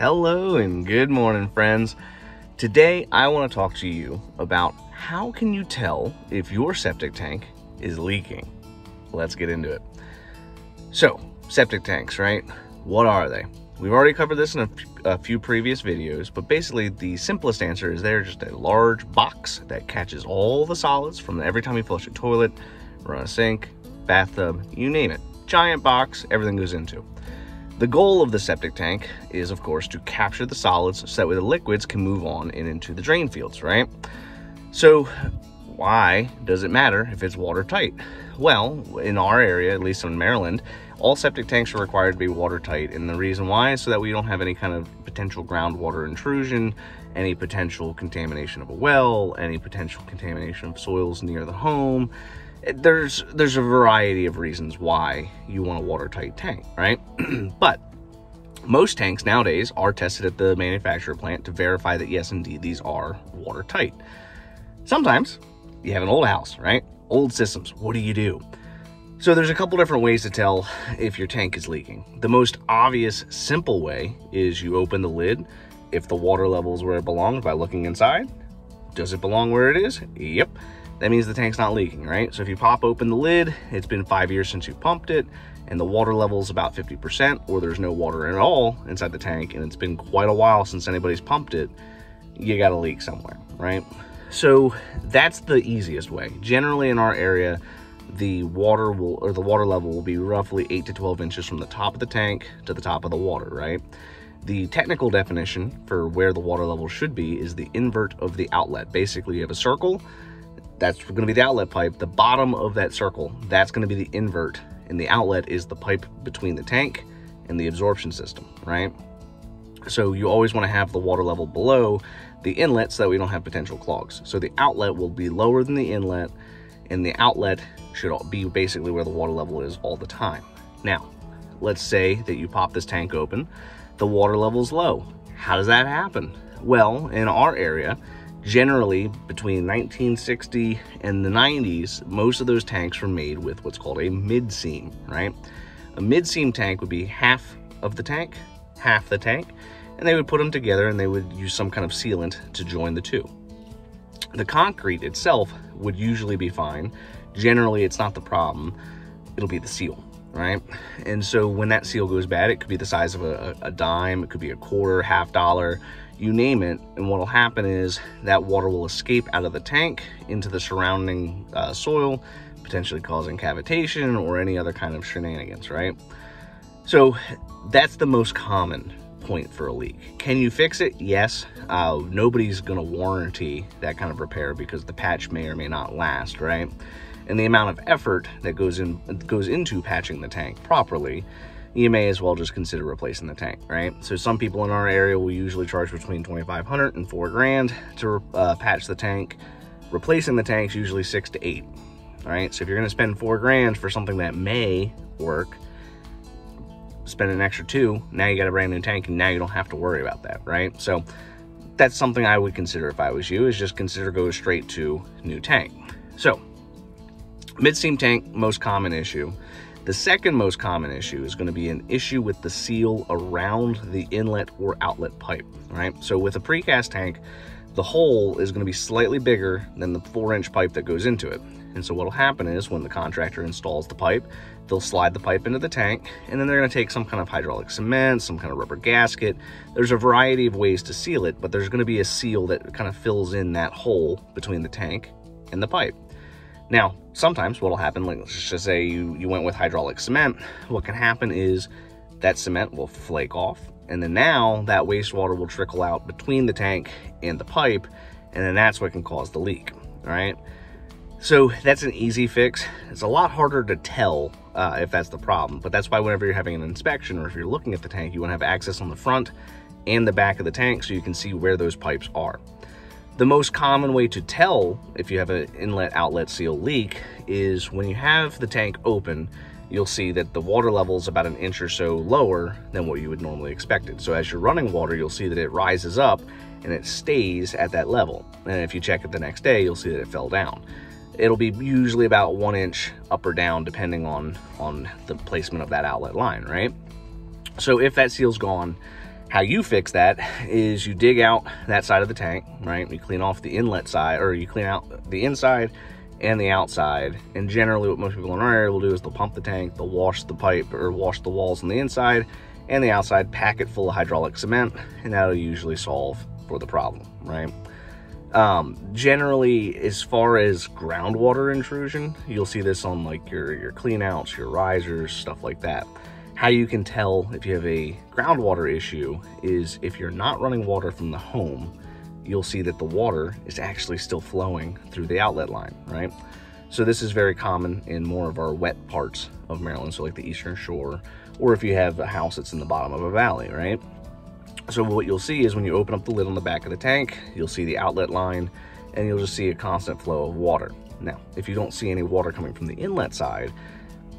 Hello and good morning, friends. Today I want to talk to you about how can you tell if your septic tank is leaking. Let's get into it. So, septic tanks, right? What are they? We've already covered this in a few previous videos, but basically the simplest answer is they're just a large box that catches all the solids from every time you flush a toilet, run a sink, bathtub, you name it. Giant box, everything goes into. The goal of the septic tank is, of course, to capture the solids so that way the liquids can move on and into the drain fields, right? So why does it matter if it's watertight? Well, in our area, at least in Maryland, all septic tanks are required to be watertight, and the reason why is so that we don't have any kind of potential groundwater intrusion, any potential contamination of a well, any potential contamination of soils near the home. There's a variety of reasons why you want a watertight tank, right? But most tanks nowadays are tested at the manufacturer plant to verify that yes, indeed, these are watertight. Sometimes you have an old house, right? Old systems. What do? So there's a couple different ways to tell if your tank is leaking. The most obvious, simple way is you open the lid. If the water level is where it belongs by looking inside, does it belong where it is? Yep. That means the tank's not leaking, right? So if you pop open the lid, it's been 5 years since you pumped it, and the water level is about 50%, or there's no water at all inside the tank, and it's been quite a while since anybody's pumped it, you got a leak somewhere, right? So that's the easiest way. Generally in our area, the water level will be roughly 8 to 12 inches from the top of the tank to the top of the water, right? The technical definition for where the water level should be is the invert of the outlet. Basically, you have a circle. That's going to be the outlet pipe. The bottom of that circle, that's going to be the invert, and the outlet is the pipe between the tank and the absorption system, right? So you always want to have the water level below the inlet so that we don't have potential clogs. So the outlet will be lower than the inlet, and the outlet should be basically where the water level is all the time. Now, let's say that you pop this tank open, the water level is low. How does that happen? Well, in our area, generally between 1960 and the 90s, most of those tanks were made with what's called a mid-seam, right? A mid-seam tank would be half the tank, and they would put them together and they would use some kind of sealant to join the two. The concrete itself would usually be fine. Generally, it's not the problem. It'll be the seal, right? And so when that seal goes bad, it could be the size of a dime, it could be a quarter, $50, you name it, and what'll happen is that water will escape out of the tank into the surrounding soil, potentially causing cavitation or any other kind of shenanigans, right? So that's the most common point for a leak. Can you fix it? Yes. Nobody's gonna warranty that kind of repair because the patch may or may not last, right? And the amount of effort that goes into patching the tank properly, you may as well just consider replacing the tank, right? So some people in our area will usually charge between $2,500 and $4,000 to patch the tank. Replacing the tank's usually 6 to 8, all right? So if you're gonna spend $4,000 for something that may work, spend an extra $2,000, now you got a brand new tank and now you don't have to worry about that, right? So that's something I would consider if I was you, is just consider go straight to new tank. So mid-seam tank, most common issue. The second most common issue is going to be an issue with the seal around the inlet or outlet pipe, right? So with a precast tank, the hole is going to be slightly bigger than the 4-inch pipe that goes into it. And so what'll happen is when the contractor installs the pipe, they'll slide the pipe into the tank, and then they're going to take some kind of hydraulic cement, some kind of rubber gasket. There's a variety of ways to seal it, but there's going to be a seal that kind of fills in that hole between the tank and the pipe. Now, sometimes what'll happen, like let's just say you went with hydraulic cement, what can happen is that cement will flake off, and then now that wastewater will trickle out between the tank and the pipe, and then that's what can cause the leak, all right? So that's an easy fix. It's a lot harder to tell if that's the problem, but that's why whenever you're having an inspection or if you're looking at the tank, you want to have access on the front and the back of the tank so you can see where those pipes are. The most common way to tell if you have an inlet outlet seal leak is when you have the tank open, you'll see that the water level is about an inch or so lower than what you would normally expect it. So as you're running water, you'll see that it rises up and it stays at that level. And if you check it the next day, you'll see that it fell down. It'll be usually about 1 inch up or down depending on the placement of that outlet line, right? So if that seal's gone, How you fix that is you dig out that side of the tank, right? You clean off the inlet side, or you clean out the inside and the outside. And generally what most people in our area will do is they'll pump the tank, they'll wash the pipe or wash the walls on the inside and the outside, pack it full of hydraulic cement, and that'll usually solve for the problem, right? Generally, as far as groundwater intrusion, you'll see this on like your clean outs, your risers, stuff like that. How you can tell if you have a groundwater issue is if you're not running water from the home, you'll see that the water is actually still flowing through the outlet line, right? So this is very common in more of our wet parts of Maryland, so like the Eastern Shore, or if you have a house that's in the bottom of a valley, right? So what you'll see is when you open up the lid on the back of the tank, you'll see the outlet line, and you'll just see a constant flow of water. Now, if you don't see any water coming from the inlet side,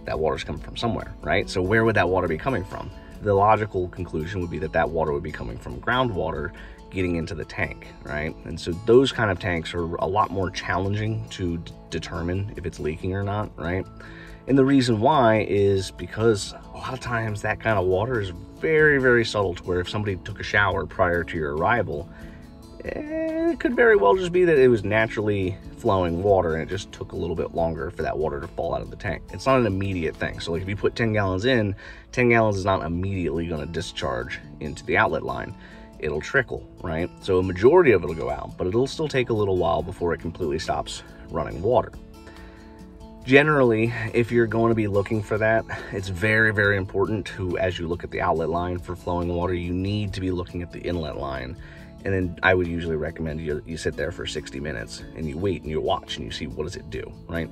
that water's coming from somewhere, right? So where would that water be coming from? The logical conclusion would be that that water would be coming from groundwater getting into the tank, right? And so those kind of tanks are a lot more challenging to determine if it's leaking or not, right? And the reason why is because a lot of times that kind of water is very, very subtle, to where if somebody took a shower prior to your arrival, it could very well just be that it was naturally flowing water and it just took a little bit longer for that water to fall out of the tank. It's not an immediate thing. So like if you put 10 gallons in, 10 gallons is not immediately going to discharge into the outlet line. It'll trickle, right? So a majority of it will go out, but it'll still take a little while before it completely stops running water. Generally, if you're going to be looking for that, it's very, very important to, as you look at the outlet line for flowing water, you need to be looking at the inlet line. And then I would usually recommend you sit there for 60 minutes and you wait and you watch and you see what does it do, right?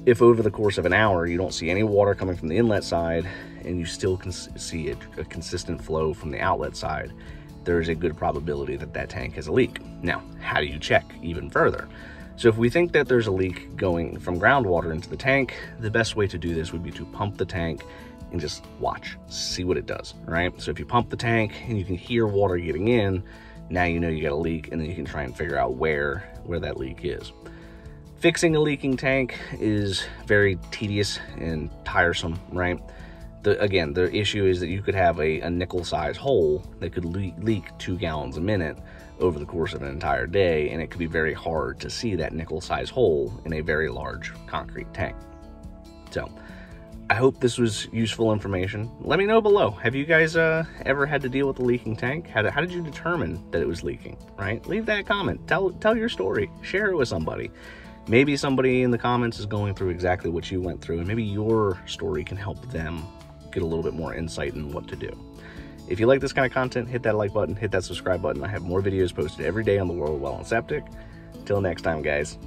If over the course of an hour you don't see any water coming from the inlet side and you still can see a consistent flow from the outlet side, there is a good probability that that tank has a leak. Now, how do you check even further? So if we think that there's a leak going from groundwater into the tank, the best way to do this would be to pump the tank and just watch, see what it does, right? So if you pump the tank and you can hear water getting in, now you know you got a leak, and then you can try and figure out where that leak is. Fixing a leaking tank is very tedious and tiresome, right? Again, the issue is that you could have a nickel-sized hole that could leak 2 gallons a minute over the course of an entire day, and it could be very hard to see that nickel-sized hole in a very large concrete tank. So, I hope this was useful information. Let me know below. Have you guys ever had to deal with a leaking tank? How did you determine that it was leaking, right? Leave that comment. Tell your story. Share it with somebody. Maybe somebody in the comments is going through exactly what you went through, and maybe your story can help them get a little bit more insight in what to do. If you like this kind of content, hit that like button, hit that subscribe button. I have more videos posted every day on the World Well and Septic. Till next time, guys.